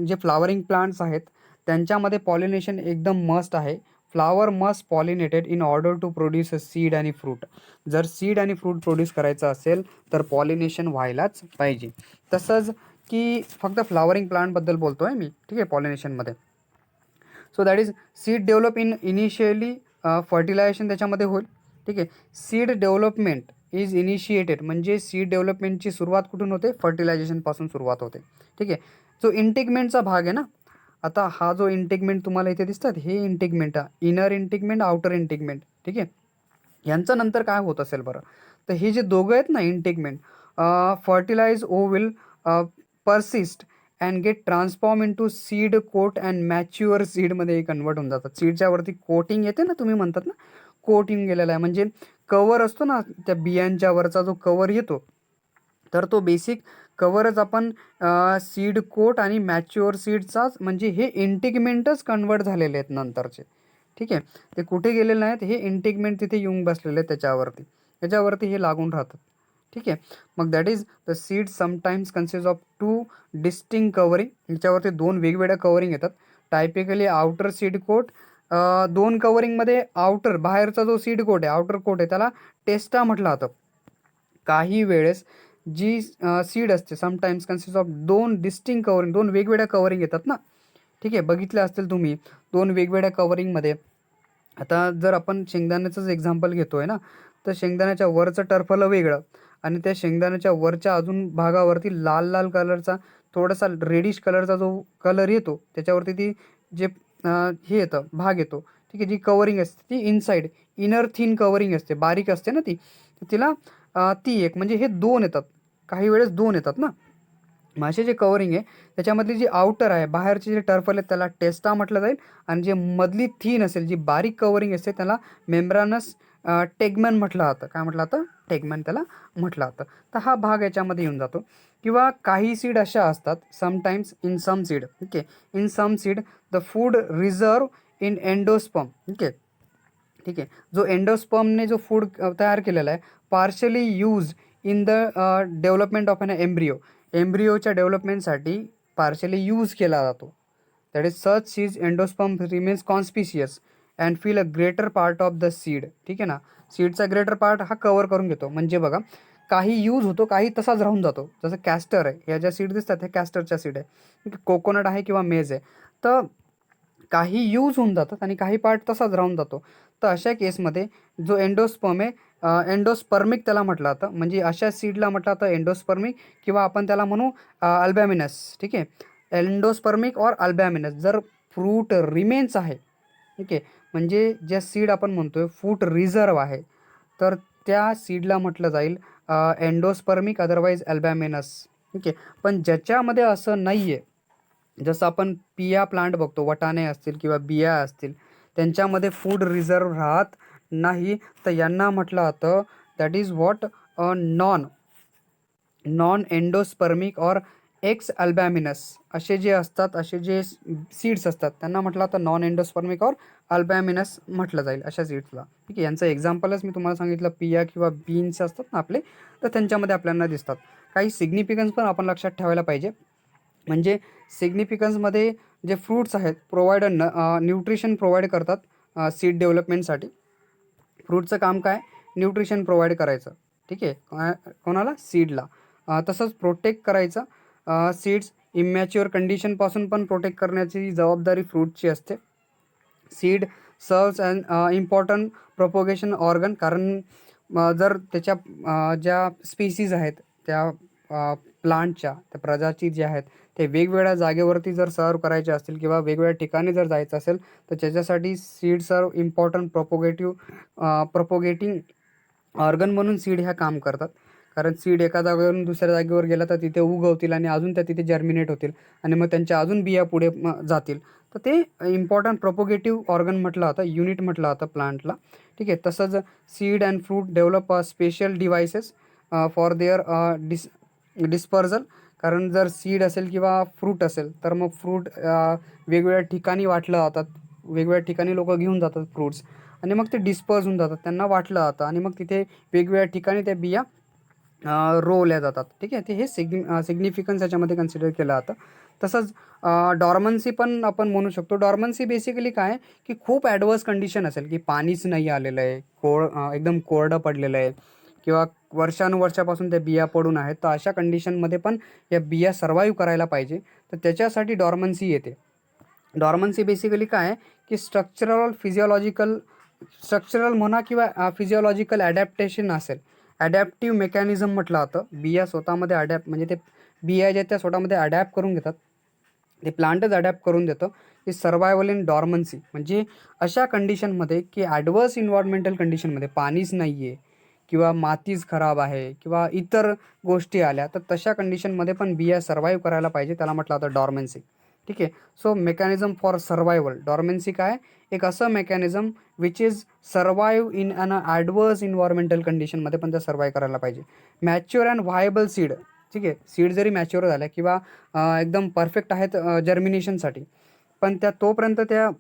जे फ्लावरिंग प्लांट्स आहेत त्यांच्यामध्ये पॉलिनेशन एकदम मस्ट आहे. Flower must pollinated in order to produce a seed आणि फ्रूट. जर सीड आणि फ्रूट प्रोड्यूस करायचं असेल तर पॉलिनेशन व्हायलाच पाहिजे. तसंच की फक्त फ्लावरिंग प्लांटबद्दल बोलतो आहे मी. ठीक आहे, पॉलिनेशनमध्ये. So that is seed develop in initially fertilization त्याच्यामध्ये होईल. ठीक आहे, सीड डेव्हलपमेंट इज इनिशिएटेड म्हणजे सीड डेव्हलपमेंटची सुरुवात कुठून होते, फर्टिलायझेशनपासून सुरुवात होते. ठीक आहे, जो इंटिगमेंटचा भाग आहे ना, आता हा जो इंटिगमेंट तुम्हाला इथे दिसतात, हे इंटिगमेंट आहे, इनर इंटिगमेंट, आउटर इंटिगमेंट. ठीक आहे, यांचं नंतर काय होत असेल बरं, तर हे जे दोघं आहेत ना integument, fertilized ovule persist and get transform into seed coat and mature सीडमध्ये कन्वर्ट होऊन जातात. सीडच्या वरती कोटिंग येते ना, तुम्ही म्हणतात ना कोटिंग गेलेला आहे, म्हणजे कवर असतो ना त्या बियांच्या वरचा जो कवर येतो, तर तो बेसिक कवरच आपण सीड कोट आणि मॅच्युअर सीडचाच, म्हणजे हे इंटिगमेंटच कन्वर्ट झालेले आहेत नंतरचे. ठीक आहे, ते कुठे गेलेले नाहीत, हे इंटिगमेंट तिथे येऊन बसलेले आहेत त्याच्यावरती हे लागून राहतात. ठीक आहे, मग that is the seed sometimes consist of two distinct covering. याच्यावरती दोन वेगवेगळ्या कवरिंग येतात. टायपिकली आउटर सीड कोट, दोन कवरिंगमध्ये आउटर बाहेरचा जो सीड कोट आहे, आउटर कोट आहे, त्याला टेस्टा म्हटलं जातं. काही वेळेस जी सीड असते समटाइम्स कन्सिस्ट ऑफ दोन डिस्टिंग कवरिंग, दोन वेगवेगळ्या कवरिंग येतात ना. ठीक आहे, बघितले असतील तुम्ही दोन वेगवेगळ्या कवरिंगमध्ये. आता जर आपण शेंगदाण्याचंच एक्झाम्पल घेतो आहे ना, तर शेंगदाण्याच्या वरचं टर्फलं वेगळं आणि त्या शेंगदाण्याच्या वरच्या अजून भागावरती लाल लाल कलरचा, थोडासा रेडिश कलरचा जो कलर येतो त्याच्यावरती ती जे हे येतं, भाग येतो. ठीक आहे, जी कवरिंग असते ती इनसाईड इनर थिन कवरिंग असते, बारीक असते ना ती, तिला ती एक, म्हणजे हे दोन येतात, काही वेळेस दोन येतात ना. मासे जे कवरिंग आहे त्याच्यामधली जी आउटर आहे, बाहेरचे जे टर्फल आहेत, त्याला टेस्टा म्हटलं जाईल आणि जे मधली थीन असेल, जी बारीक कवरिंग असते, त्याला मेम्ब्रानस टेगमन म्हटलं जातं. काय म्हटलं जातं, टेगमन त्याला म्हटलं जातं. तर हा भाग याच्यामध्ये येऊन जातो. किंवा काही सीड अशा असतात, समटाइम्स इन सम सीड. ठीक आहे, in some seed the food reserve in endosperm. ठीक आहे, ठीक आहे, जो एंडोस्पर्मने जो फूड तयार केलेला आहे, partially use in the development of an embryo. एम्ब्रिओच्या डेव्हलपमेंटसाठी पार्शली यूज केला जातो. दॅट इज सच सीज endosperm remains conspicuous and fill a greater part of the seed. ठीक आहे ना, सीडचा ग्रेटर पार्ट हा कव्हर करून घेतो. म्हणजे बघा, काही यूज होतो, काही तसाच राहून जातो. जसं कॅस्टर आहे, ह्या ज्या सीड दिसतात हे कॅस्टरच्या सीड आहे, कोकोनट आहे किंवा मेज आहे. तर काही यूज होऊन जातात आणि काही पार्ट तसाच राहून जातो. तर अशा केसमध्ये जो एंडोस्पर्म आहे, एंडोस्पर्मिक त्याला म्हटलं जातं. म्हणजे अशा सीडला म्हटलं जातं एंडोस्पर्मिक, किंवा आपण त्याला म्हणू अल्बॅमिनस. ठीक आहे, एंडोस्पर्मिक और अल्बॅमिनस. जर फ्रूट रिमेन्स आहे, ठीक आहे, म्हणजे ज्या सीड आपण म्हणतोय फ्रूट रिझर्व आहे, तर त्या सीडला म्हटलं जाईल एंडोस्पर्मिक, अदरवाईज अल्बॅमिनस. ठीक आहे, पण ज्याच्यामध्ये असं नाही आहे, जसं आपण पिया प्लांट बघतो, वाटाणे असतील किंवा बिया असतील, त्यांच्यामध्ये फूड रिझर्व राहत नाही, तर यांना म्हटलं जातं that is what non non endospermic और एक्स अल्बॅमिनस. असे जे असतात, असे जे सीड्स असतात, त्यांना म्हटलं तर नॉन एंडोस्पर्मिक और अल्बॅमिनस म्हटलं जाईल अशा सीड्सला. ठीक आहे, यांचं एक्झाम्पलच मी तुम्हाला सांगितलं, पिया किंवा बीन्स असतात ना आपले, तर त्यांच्यामध्ये आपल्याला दिसतात. काही सिग्निफिकन्स पण आपण लक्षात ठेवायला पाहिजे. म्हणजे सिग्निफिकन्समध्ये जे फ्रूट्स आहेत प्रोव्हाइड न्यूट्रिशन प्रोव्हाइड करतात सीड डेव्हलपमेंटसाठी. फ्रूटचं काम काय, न्यूट्रिशन प्रोव्हाइड करायचं. ठीक आहे, कोणाला, सीडला. तसंच प्रोटेक्ट करायचं सीड्स इमॅच्युअर कंडिशनपासून पण प्रोटेक्ट करण्याची जबाबदारी फ्रूटची असते. Seed serves and important propagation organ. कारण जर त्याच्या ज्या स्पीसीज आहेत त्या प्लांटच्या, त्या प्रजाती ज्या आहेत, ते वेगवेगळ्या जागेवरती जर सर्व करायचे असतील किंवा वेगवेगळ्या ठिकाणी जर जायचं असेल, तर त्याच्यासाठी सीड सर्व इम्पॉर्टंट प्रोपोगेटिंग ऑर्गन म्हणून सीड ह्या काम करतात. कारण सीड एका जागेवरून दुसऱ्या जागेवर गेला तर तिथे उगवतील आणि अजून त्या तिथे जर्मिनेट होतील आणि मग त्यांच्या अजून बिया पुढे जातील. तर ते इम्पॉर्टंट प्रोपोगेटिव्ह ऑर्गन म्हटलं जातं, युनिट म्हटलं जातं प्लांटला. ठीक आहे, तसंच seed and fruit develop special devices for their dispersal. कारण जर सीड असेल किंवा फ्रूट असेल, तर मग फ्रूट वेगवेगळ्या ठिकाणी वाटलं जातात, वेगवेगळ्या ठिकाणी लोक घेऊन जातात फ्रूट्स, आणि मग ते डिस्पर्स होऊन जातात, त्यांना वाटलं जातं, आणि मग तिथे वेगवेगळ्या ठिकाणी त्या बिया रोवल्या जातात. ठीक आहे, ते हे सिग्निफिकन्स याच्यामध्ये कन्सिडर केलं जातं. तसंच डॉर्मन्सी पण आपण म्हणू शकतो. डॉर्मन्सी बेसिकली काय, की खूप ॲडवर्स कंडिशन असेल, की पाणीच नाही आलेलं आहे, एकदम कोरडं पडलेलं आहे, किंवा वर्षानुवर्षापासून त्या बिया पडून आहेत, तर अशा कंडिशनमध्ये पण या बिया सर्वाईव्ह करायला पाहिजे, तर त्याच्यासाठी डॉर्मन्सी येते. डॉर्मन्सी बेसिकली काय आहे, की स्ट्रक्चरल म्हणा किंवा फिजिओलॉजिकल ॲडॅप्टेशन असेल. ॲडॅप्टिव्ह मेकॅनिझम म्हटलं जातं. बिया स्वतःमध्ये म्हणजे ते बिया ज्या त्या स्वतःमध्ये अडॅप्ट करून घेतात, ते प्लांटच अडॅप्ट करून देतं. की सर्वायवल इन डॉर्मन्सी, म्हणजे अशा कंडिशनमध्ये की ॲडवर्स इन्व्हायरमेंटल कंडिशनमध्ये पाणीच नाही आहे किंवा मातीच खराब आहे किंवा इतर गोष्टी आल्या, तर तशा कंडिशनमध्ये पण बिया सर्वाईव्ह करायला पाहिजे, त्याला म्हटलं जातं डॉर्मन्सी. ठीक आहे, so mechanism for survival. Dormancy काय, एक असं mechanism which is survive in an adverse environmental कंडिशनमध्ये पण त्या सर्वाईव्ह करायला पाहिजे. Mature and viable seed. ठीक आहे, सीड जरी मॅच्युअर झाल्या किंवा एकदम परफेक्ट आहेत जर्मिनेशनसाठी, पण तोपर्यंत त्या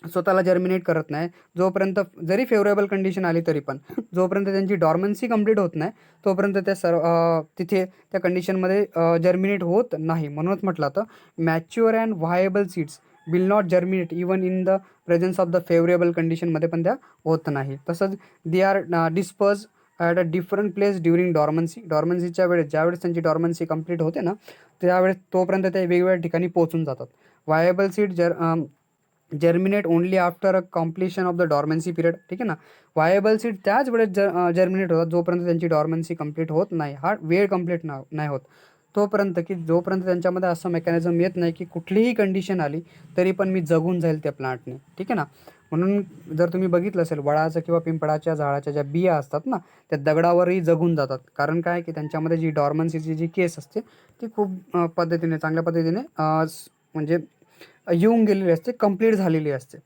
स्वतःला जर्मिनेट करत नाही, जोपर्यंत जरी फेवरेबल कंडिशन आली तरी पण, जोपर्यंत त्यांची डॉर्मन्सी कंप्लीट होत नाही, तोपर्यंत त्या तिथे त्या कंडिशनमध्ये जर्मिनेट होत नाही. म्हणूनच म्हटलं तर mature and viable seeds will not germinate even in the presence of the favourable कंडिशनमध्ये पण त्या होत नाही. तसंच they are disperse at a different place during dormancy. डॉर्मन्सीच्या वेळेस, ज्यावेळेस त्यांची डॉर्मन्सी कंप्लीट होते ना, त्यावेळेस तोपर्यंत ते वेगवेगळ्या ठिकाणी पोहोचून जातात. Viable seed germinate only after a completion of the dormancy period. ठीक आहे ना, व्हायबल सीड त्याच वेळेस जर्मिनेट होतात जोपर्यंत त्यांची डॉर्मन्सी कंप्लीट होत नाही. हा वेळ कंप्लीट नाही होत तोपर्यंत, की जोपर्यंत त्यांच्यामध्ये असं मेकॅनिझम येत नाही की कुठलीही कंडिशन आली तरी पण मी जगून जाईल त्या प्लांटने. ठीक आहे ना, म्हणून जर तुम्ही बघितलं असेल, वडाचं किंवा पिंपळाच्या झाडाच्या ज्या बिया असतात ना, त्या दगडावरही जगून जातात. कारण काय, की त्यांच्यामध्ये जी डॉर्मन्सीची जी केस असते ती खूप पद्धतीने, चांगल्या पद्धतीने म्हणजे येऊन गेलेली असते, कंप्लीट झालेली असते.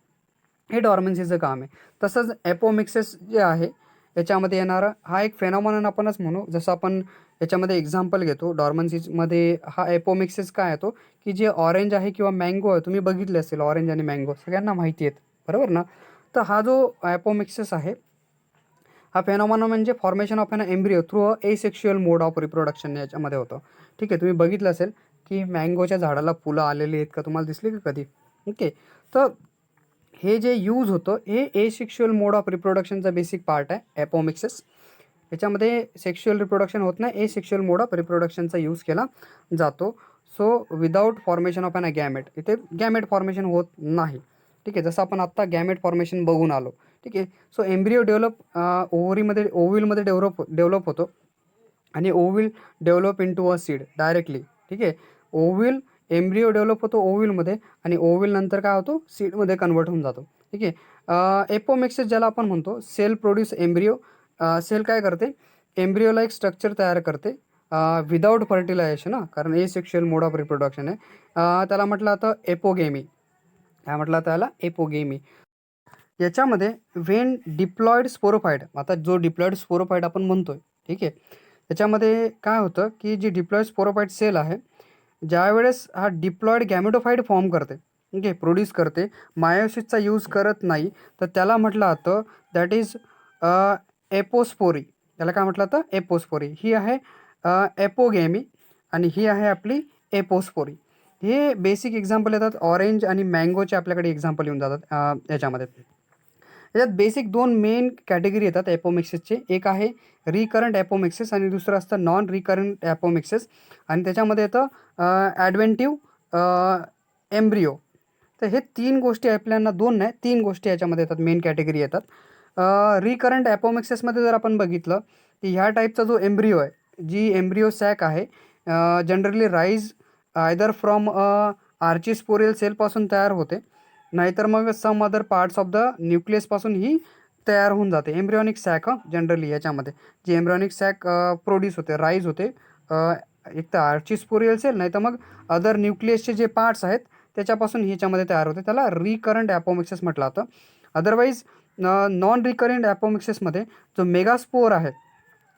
हे डॉर्मन्सीचं काम आहे. तसंच ॲपोमिक्सिस जे आहे, याच्यामध्ये येणारा हा एक फेनॉमेनॉन आपणच म्हणू. जसं आपण याच्यामध्ये एक्झाम्पल घेतो डॉर्मन्सीमध्ये, हा ॲपोमिक्सिस काय येतो, की जे ऑरेंज आहे किंवा मँगो आहे, तुम्ही बघितले असेल ऑरेंज आणि मँगो सगळ्यांना माहिती आहेत, बरोबर ना. तर हा जो ॲपोमिक्सिस आहे, हा फेनॉमेनॉन म्हणजे formation of an embryo through a asexual mode of reproduction याच्यामध्ये होतं. ठीक आहे, तुम्ही बघितलं असेल की मँगोच्या झाडाला फुलं आलेली आहेत का, तुम्हाला दिसली का कधी. ओके, तर हे जे यूज होतं हे एसेक्शुअल मोड ऑफ रिप्रोडक्शनचा बेसिक पार्ट आहे ॲपोमिक्सिस. याच्यामध्ये सेक्शुअल रिप्रोडक्शन होत नाही, एसेक्शुअल मोड ऑफ रिप्रोडक्शनचा यूज केला जातो. So without formation of an gamete, इथे गॅमेट फॉर्मेशन होत नाही. ठीक आहे, जसं आपण आत्ता गॅमेट फॉर्मेशन बघून आलो, ठीक आहे. सो एम्ब्रिओ ओव्हलमध्ये डेव्हलप होतो आणि ovule develop into a seed directly. ठीक आहे. ओव्हिल एम्ब्रिओ डेव्हलप होतो ओव्हिलमध्ये आणि ओव्हिल नंतर काय होतो सीडमध्ये कन्वर्ट होऊन जातो. ठीक आहे. एपोमेक्सिस ज्याला आपण म्हणतो सेल प्रोड्यूस एम्ब्रिओ. सेल काय करते एम्ब्रिओला एक स्ट्रक्चर तयार करते विदाऊट फर्टिलायझेशन, कारण एसेक्शुअल मोड ऑफ रिप्रोडक्शन आहे. त्याला म्हटलं जातं एपोगेमी. काय म्हटलं त्याला एपोगेमी. याच्यामध्ये व्हेन डिप्लॉइड स्पोरोफाईट, आता जो डिप्लॉइड स्पोरोफाईट आपण म्हणतोय, ठीक आहे, त्याच्यामध्ये काय होतं की जी डिप्लॉइड स्पोरोफाईट सेल आहे ज्यावेळेस हा डिप्लॉइड गॅमेटोफाईट फॉर्म करते, ठीक आहे, प्रोड्यूस करते, मायोसिसचा यूज करत नाही, तर त्याला म्हटलं जातं दॅट इज एपोस्पोरी. त्याला काय म्हटलं जातं एपोस्पोरी. ही आहे एपोगेमी आणि ही आहे आपली एपोस्पोरी. हे बेसिक एक्झाम्पल येतात. ऑरेंज आणि मँगोचे आपल्याकडे एक्झाम्पल येऊन जातात याच्यामध्ये. याच्यात बेसिक दोन मेन कॅटेगरी येतात एपोमिक्सिसचे. एक आहे रिकरंट एपोमिक्सिस आणि दुसरं असतं नॉन रिकरंट एपोमिक्सिस. आणि त्याच्यामध्ये येतं ॲडव्हेंटिव्ह एम्ब्रिओ. तर हे तीन गोष्टी आपल्याला, दोन नाही तीन गोष्टी याच्यामध्ये येतात, मेन कॅटेगरी येतात. रिकरंट ॲपोमिक्सिसमध्ये जर आपण बघितलं की ह्या टाईपचा जो एम्ब्रिओ आहे, जी एम्ब्रिओ सॅक आहे, generally rise either from archesporial सेलपासून तयार होते, नाहीतर मग some other parts of the न्यूक्लियसपासून ही तयार होऊन जाते. एम्ब्रियॉनिक सॅक जनरली याच्यामध्ये जी एम्ब्रियॉनिक सॅक प्रोड्यूस होते, राईज होते, एक तर आर्चिस्पोरियल सेल नाही तर मग अदर न्यूक्लियसचे जे पार्ट्स आहेत त्याच्यापासून ह्याच्यामध्ये तयार होते. त्याला रिकरंट ॲपोमिक्सिस म्हटलं जातं. अदरवाईज नॉन रिकरंट ॲपोमिक्सिसमध्ये जो मेगास्पोर आहे,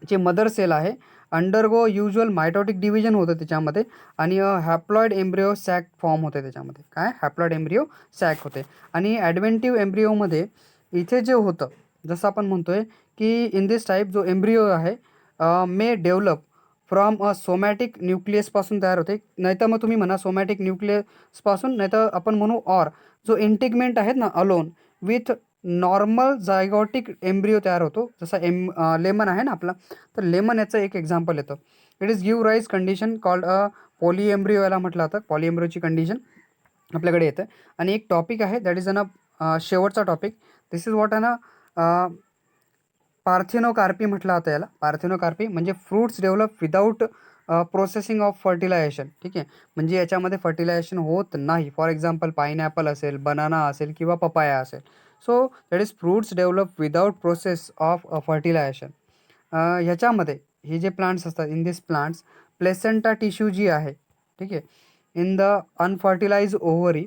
जे मदर सेल आहे, अंडरगो युज्युअल मायटोटिक डिव्हिजन होतं त्याच्यामध्ये आणि हॅप्लॉइड एम्ब्रिओ सॅक फॉर्म होते त्याच्यामध्ये. काय हॅप्लॉइड एम्ब्रिओ सॅक होते. आणि ॲडव्हेंटिव्ह एम्ब्रिओमध्ये इथे जे होतं, जसं आपण म्हणतोय की इन दिस टाईप जो एम्ब्रिओ आहे मे डेव्हलप फ्रॉम अ सोमॅटिक न्यूक्लियसपासून तयार होते, नाहीतर मग तुम्ही म्हणा सोमॅटिक न्यूक्लियसपासून, नाहीतर आपण म्हणू ऑर जो इंटिगमेंट आहेत ना अलोन विथ नॉर्मल झायगॉटिक एम्ब्रिओ तयार होतो. जसा लेमन आहे ना आपला, तर लेमन याचं एक एक्झाम्पल येतं. It is give rise condition called poly embryo, याला म्हटलं जातं पॉली एम्ब्रिओची कंडिशन आपल्याकडे येतं. आणि एक टॉपिक आहे दॅट इज शेवटचा topic, this is what parthenocarpy म्हटलं जातं याला. पार्थेनोकार्पी म्हणजे fruits develop without processing of fertilization. ठीक आहे, म्हणजे याच्यामध्ये फर्टिलायझेशन होत नाही. फॉर एक्झाम्पल पायनॅपल असेल, बनाना असेल किंवा पपाया असेल. So that is fruits develop without process of fertilization. ह्याच्यामध्ये हे जे प्लांट्स असतात, in this plants placenta tissue जी आहे, ठीक आहे, in the unfertilized ovary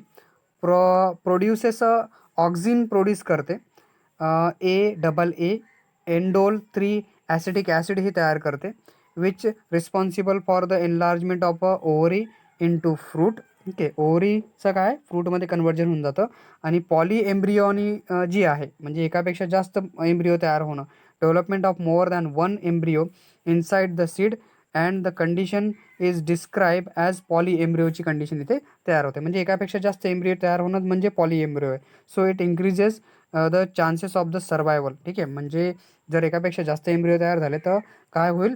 produces auxin produce करते. AA एंडोल 3 ॲसिटिक ॲसिड ही तयार करते, which responsible for the enlargement of a ovary into fruit. ठीक आहे, ओव्हरीचं काय फ्रूटमध्ये कन्वर्जन होऊन जातं. आणि पॉली एम्ब्रिओनी जी आहे, म्हणजे एकापेक्षा जास्त एम्ब्रिओ तयार होणं, development of more than one embryo inside the seed and the condition is describe as poly एम्ब्रिओची कंडिशन इथे तयार होते. म्हणजे एकापेक्षा जास्त एम्ब्रिओ तयार होणं म्हणजे पॉली एम्ब्रिओ आहे. So it increases the chances of the survival. ठीक आहे, म्हणजे जर एकापेक्षा जास्त एम्ब्रिओ तयार झाले तर काय होईल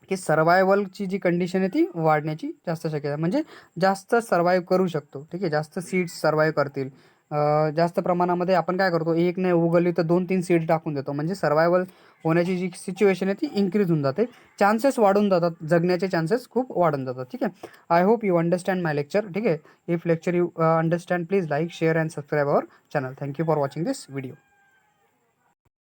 की सर्वायवलची जी कंडिशन आहे ती वाढण्याची जास्त शक्यता, म्हणजे जास्त सर्वाईव्ह करू शकतो. ठीक आहे, जास्त सीड्स सर्वाईव्ह करतील. जास्त प्रमाणामध्ये आपण काय करतो, एक नाही उगवली तर 2-3 सीड टाकून देतो, म्हणजे सर्वायवल होण्याची जी सिच्युएशन आहे ती इन्क्रीज होऊन जाते, चान्सेस वाढून जातात, जगण्याचे चान्सेस खूप वाढून जातात. ठीक आहे, I hope you understand my lecture. ठीक आहे, if lecture you understand please like share and subscribe our channel. Thank you for watching this video.